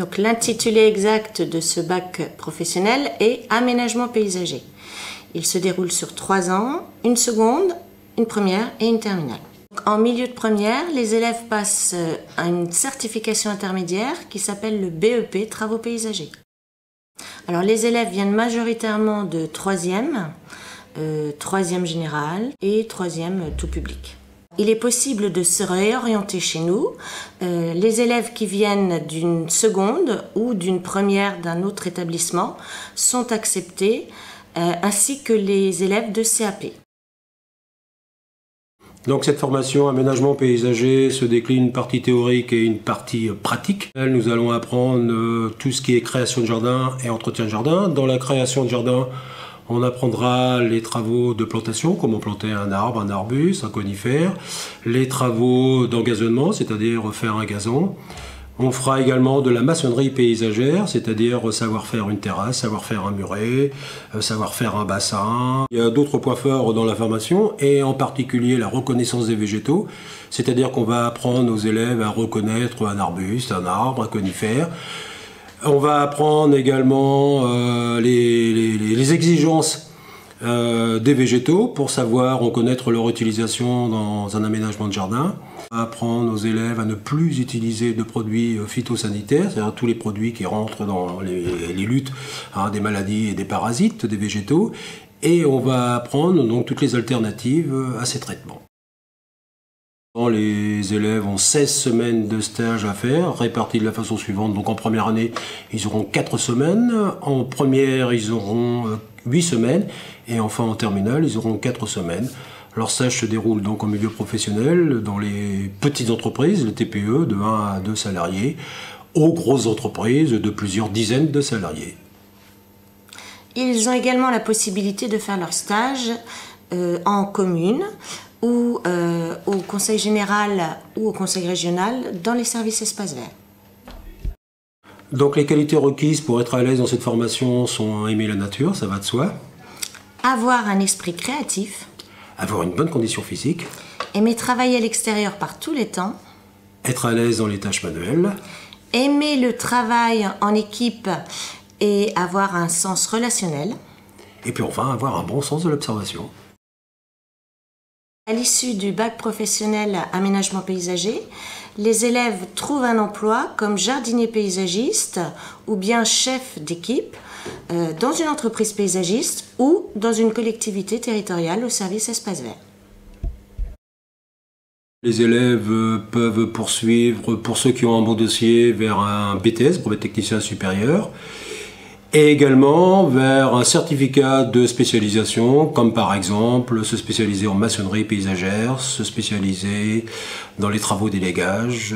Donc l'intitulé exact de ce bac professionnel est Aménagement paysager. Il se déroule sur 3 ans, une seconde, une première et une terminale. En milieu de première, les élèves passent à une certification intermédiaire qui s'appelle le BEP Travaux paysagers. Alors les élèves viennent majoritairement de 3e, 3e général et 3e tout public. Il est possible de se réorienter chez nous. Les élèves qui viennent d'une seconde ou d'une première d'un autre établissement sont acceptés, ainsi que les élèves de CAP. Donc cette formation aménagement paysager se décline une partie théorique et une partie pratique. Nous allons apprendre tout ce qui est création de jardin et entretien de jardin. Dans la création de jardin, on apprendra les travaux de plantation, comment planter un arbre, un arbuste, un conifère, les travaux d'engazonnement, c'est-à-dire faire un gazon. On fera également de la maçonnerie paysagère, c'est-à-dire savoir faire une terrasse, savoir faire un muret, savoir faire un bassin. Il y a d'autres points forts dans la formation, et en particulier la reconnaissance des végétaux, c'est-à-dire qu'on va apprendre aux élèves à reconnaître un arbuste, un arbre, un conifère. On va apprendre également les exigences des végétaux pour savoir reconnaître leur utilisation dans un aménagement de jardin. On va apprendre aux élèves à ne plus utiliser de produits phytosanitaires, c'est-à-dire tous les produits qui rentrent dans les luttes des maladies et des parasites des végétaux. Et on va apprendre donc toutes les alternatives à ces traitements. Les élèves ont 16 semaines de stage à faire, répartis de la façon suivante. Donc en première année, ils auront 4 semaines, en première, ils auront 8 semaines, et enfin en terminale, ils auront 4 semaines. Leur stage se déroule donc en milieu professionnel, dans les petites entreprises, les TPE, de 1 à 2 salariés, aux grosses entreprises de plusieurs dizaines de salariés. Ils ont également la possibilité de faire leur stage en commune, ou au conseil général ou au conseil régional dans les services espaces verts. Donc les qualités requises pour être à l'aise dans cette formation sont aimer la nature, ça va de soi. Avoir un esprit créatif. Avoir une bonne condition physique. Aimer travailler à l'extérieur par tous les temps. Être à l'aise dans les tâches manuelles. Aimer le travail en équipe et avoir un sens relationnel. Et puis enfin avoir un bon sens de l'observation. À l'issue du bac professionnel aménagement paysager, les élèves trouvent un emploi comme jardinier paysagiste ou bien chef d'équipe dans une entreprise paysagiste ou dans une collectivité territoriale au service espace vert. Les élèves peuvent poursuivre, pour ceux qui ont un bon dossier, vers un BTS, brevet technicien supérieur, et également vers un certificat de spécialisation, comme par exemple se spécialiser en maçonnerie paysagère, se spécialiser dans les travaux d'élégage.